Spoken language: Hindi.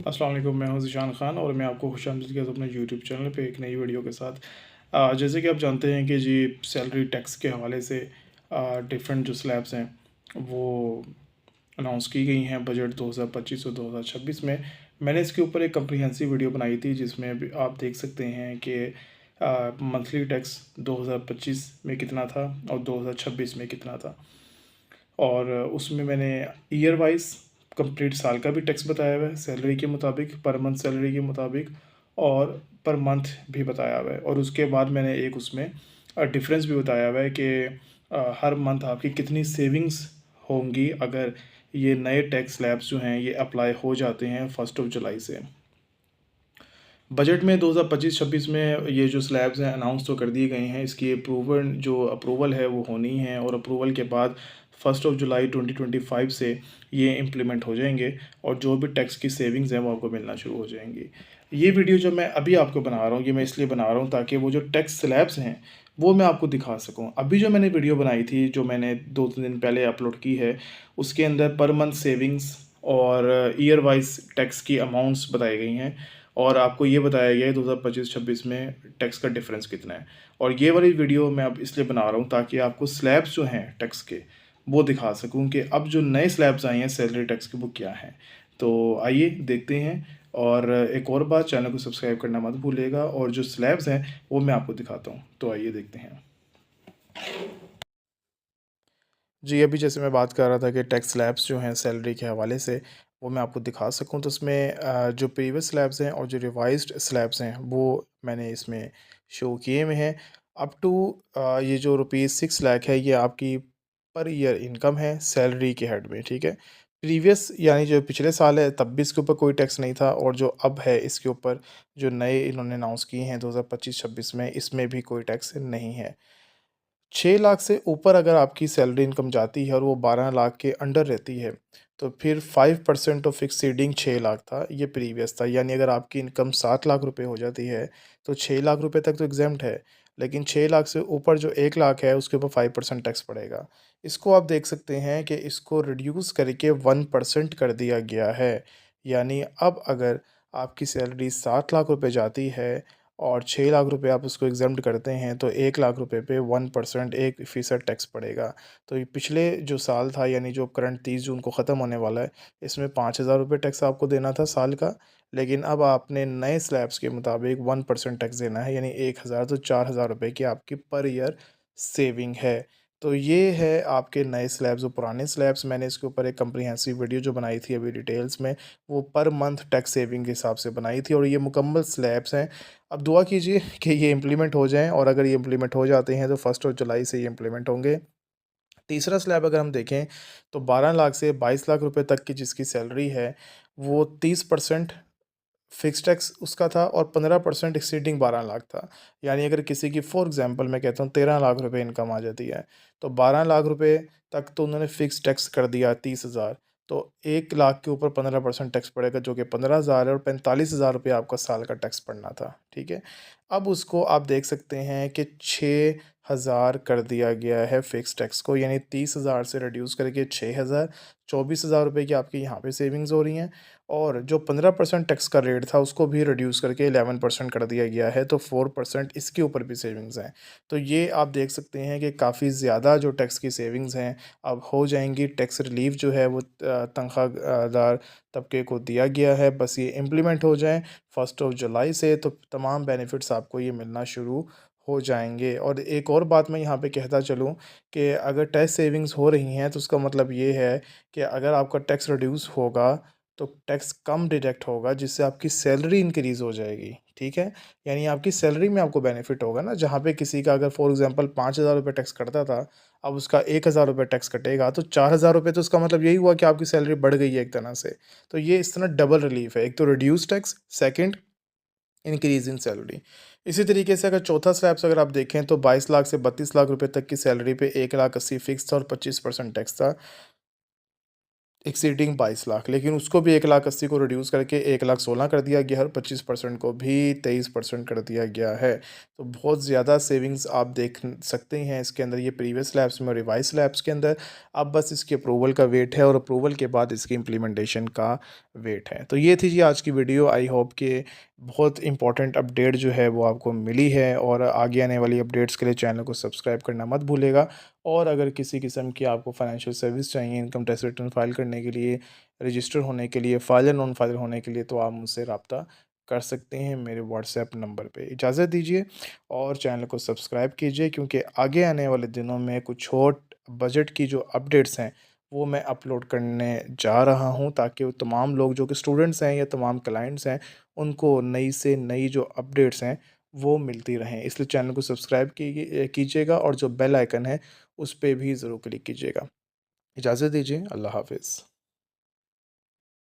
अस्सलाम वालेकुम, मैं हूं ज़ीशान ख़ान और मैं आपको खुशामदीद कहता हूं अपने यूट्यूब चैनल पे एक नई वीडियो के साथ। जैसे कि आप जानते हैं कि जी सैलरी टैक्स के हवाले से डिफरेंट जो स्लैब्स हैं वो अनाउंस की गई हैं बजट 2025 और 2026 में। मैंने इसके ऊपर एक कम्प्रीहेंसिव वीडियो बनाई थी जिसमें भी आप देख सकते हैं कि मंथली टैक्स 2025 में कितना था और 2026 में कितना था। और उसमें मैंने ईयर वाइज कंप्लीट साल का भी टैक्स बताया हुआ है, सैलरी के मुताबिक, पर मंथ सैलरी के मुताबिक, और पर मंथ भी बताया हुआ है। और उसके बाद मैंने एक उसमें डिफरेंस भी बताया हुआ है कि हर मंथ आपकी कितनी सेविंग्स होंगी अगर ये नए टैक्स स्लैब्स जो हैं ये अप्लाई हो जाते हैं 1 जुलाई से। बजट में 2025-26 में ये जो स्लैब्स हैं अनाउंस तो कर दिए गए हैं, इसकी अप्रूवल है वो होनी है और अप्रूवल के बाद 1 जुलाई 2025 से ये इम्प्लीमेंट हो जाएंगे और जो भी टैक्स की सेविंग्स हैं वो आपको मिलना शुरू हो जाएंगी। ये वीडियो जो मैं अभी आपको बना रहा हूँ ये मैं इसलिए बना रहा हूँ ताकि वो जो टैक्स स्लैब्स हैं वो मैं आपको दिखा सकूँ। अभी जो मैंने वीडियो बनाई थी जो मैंने 2-3 दिन पहले अपलोड की है उसके अंदर पर मंथ सेविंग्स और ईयर वाइज टैक्स की अमाउंट्स बताई गई हैं और आपको ये बताया गया है 2025-26 में टैक्स का डिफरेंस कितना है। और ये वाली वीडियो मैं अब इसलिए बना रहा हूँ ताकि आपको स्लैब्स जो हैं टैक्स के वो दिखा सकूँ कि अब जो नए स्लैब्स आए हैं सैलरी टैक्स के वो क्या हैं। तो आइए देखते हैं। और एक और बात, चैनल को सब्सक्राइब करना मत भूलिएगा और जो स्लैब्स हैं वो मैं आपको दिखाता हूँ। तो आइए देखते हैं। जी, अभी जैसे मैं बात कर रहा था कि टैक्स स्लैब्स जो हैं सैलरी के हवाले से, वो मैं आपको दिखा सकूँ तो उसमें जो प्रीवियस स्लैब्स हैं और जो रिवाइज़्ड स्लैब्स हैं, वो मैंने इसमें शो किए हुए हैं। अप टू ये जो रुपीज़ 6 लाख है, ये आपकी पर ईयर इनकम है सैलरी के हेड में, ठीक है? प्रीवियस यानी जो पिछले साल है, तब भी इसके ऊपर कोई टैक्स नहीं था और जो अब है, इसके ऊपर जो नए इन्होंने अनाउंस किए हैं 2025-26 में, इसमें भी कोई टैक्स नहीं है। 6 लाख से ऊपर अगर आपकी सैलरी इनकम जाती है और वो 12 लाख के अंडर रहती है, तो फिर 5% ऑफ एक्सीडिंग 6 लाख था, ये प्रीवियस था। यानी अगर आपकी इनकम 7 लाख रुपए हो जाती है, तो 6 लाख रुपए तक तो एग्ज़ेम्प्ट है, लेकिन 6 लाख से ऊपर जो 1 लाख है, उसके ऊपर 5% टैक्स पड़ेगा। इसको आप देख सकते हैं कि इसको रिड्यूस करके 1% कर दिया गया है। यानी अब अगर आपकी सैलरी 7 लाख रुपए जाती है और 6 लाख रुपए आप उसको एग्ज़ेम्प्ट करते हैं, तो 1 लाख रुपए पे 1% 1% टैक्स पड़ेगा। तो ये पिछले जो साल था यानी जो करंट 30 जून को ख़त्म होने वाला है, इसमें 5,000 रुपए टैक्स आपको देना था साल का, लेकिन अब आपने नए स्लैब्स के मुताबिक 1% टैक्स देना है, यानी 1,000 तो 4,000 रुपए की आपकी पर ईयर सेविंग है। तो ये है आपके नए स्लैब्स और पुराने स्लैब्स। मैंने इसके ऊपर एक कम्प्रिहेंसिव वीडियो जो बनाई थी अभी डिटेल्स में, वो पर मंथ टैक्स सेविंग के हिसाब से बनाई थी और ये मुकम्मल स्लैब्स हैं। अब दुआ कीजिए कि ये इम्प्लीमेंट हो जाएँ और अगर ये इम्प्लीमेंट हो जाते हैं तो 1 जुलाई से ये इम्प्लीमेंट होंगे। तीसरा स्लैब अगर हम देखें तो 12 लाख से 22 लाख रुपए तक की जिसकी सैलरी है, वो 30% फिक्स्ड टैक्स उसका था और 15% एक्सीडिंग 12 लाख था। यानी अगर किसी की फॉर एग्ज़ाम्पल मैं कहता हूँ 13 लाख रुपए इनकम आ जाती है, तो 12 लाख रुपए तक तो उन्होंने फिक्स्ड टैक्स कर दिया 30,000। तो 1 लाख के ऊपर 15% टैक्स पड़ेगा जो कि 15,000 है और 45,000 रुपये आपका साल का टैक्स पड़ना था, ठीक है? अब उसको आप देख सकते हैं कि 6,000 कर दिया गया है फिक्स्ड टैक्स को, यानी 30,000 से रिड्यूस करके 6,000, 24,000 रुपये की आपकी यहाँ पे सेविंग्स हो रही हैं। और जो 15% टैक्स का रेट था उसको भी रिड्यूस करके 11% कर दिया गया है, तो 4% इसके ऊपर भी सेविंग्स हैं। तो ये आप देख सकते हैं कि काफ़ी ज़्यादा जो टैक्स की सेविंग्स हैं अब हो जाएंगी। टैक्स रिलीफ जो है वो तनख्वाहदार तबके को दिया गया है, बस ये इम्प्लीमेंट हो जाएँ 1 जुलाई से, तो तमाम बेनिफिट्स आपको ये मिलना शुरू हो जाएंगे। और एक और बात मैं यहाँ पे कहता चलूँ कि अगर टैक्स सेविंग्स हो रही हैं तो उसका मतलब ये है कि अगर आपका टैक्स रिड्यूस होगा तो टैक्स कम डिडक्ट होगा जिससे आपकी सैलरी इंक्रीज़ हो जाएगी, ठीक है? यानी आपकी सैलरी में आपको बेनिफिट होगा ना, जहाँ पे किसी का अगर फॉर एग्ज़ाम्पल 5,000 रुपए टैक्स कटता था, अब उसका 1,000 रुपए टैक्स कटेगा, तो 4,000 रुपए, तो इसका मतलब यही हुआ कि आपकी सैलरी बढ़ गई है एक तरह से। तो ये इस तरह डबल रिलीफ़ है, एक तो reduce tax, second increase in salary. इसी तरीके से अगर चौथा स्लैब्स अगर आप देखें तो 22 लाख से 32 लाख रुपए तक की सैलरी पे 1,80,000 फिक्स था और 25% टैक्स था। एक्सीडिंग 22 लाख, लेकिन उसको भी 1,80,000 को रिड्यूस करके 1,16,000 कर दिया गया है और 25% को भी 23% कर दिया गया है। तो बहुत ज़्यादा सेविंग्स आप देख सकते हैं इसके अंदर, ये प्रीवियस स्लैब्स में और रिवाइज़ स्लैब्स के अंदर। अब बस इसके अप्रूवल का वेट है और अप्रूवल के बाद इसकी इम्प्लीमेंटेशन का वेट है। तो ये थी जी आज की वीडियो। आई होप कि बहुत इंपॉर्टेंट अपडेट जो है वो आपको मिली है, और आगे आने वाली अपडेट्स के लिए चैनल को सब्सक्राइब करना मत भूलिएगा। और अगर किसी किस्म की आपको फाइनेंशियल सर्विस चाहिए इनकम टैक्स रिटर्न फाइल करने के लिए, रजिस्टर होने के लिए, फाइल या नॉन फाइल होने के लिए, तो आप मुझसे रब्ता कर सकते हैं मेरे व्हाट्सएप नंबर पे। इजाज़त दीजिए और चैनल को सब्सक्राइब कीजिए, क्योंकि आगे आने वाले दिनों में कुछ और बजट की जो अपडेट्स हैं वो मैं अपलोड करने जा रहा हूँ, ताकि वो तमाम लोग जो कि स्टूडेंट्स हैं या तमाम क्लाइंट्स हैं उनको नई से नई जो अपडेट्स हैं वो मिलती रहें। इसलिए चैनल को सब्सक्राइब कीजिएगा और जो बेल आइकन है उस पे भी ज़रूर क्लिक कीजिएगा। इजाज़त दीजिए, अल्लाह हाफ़िज़।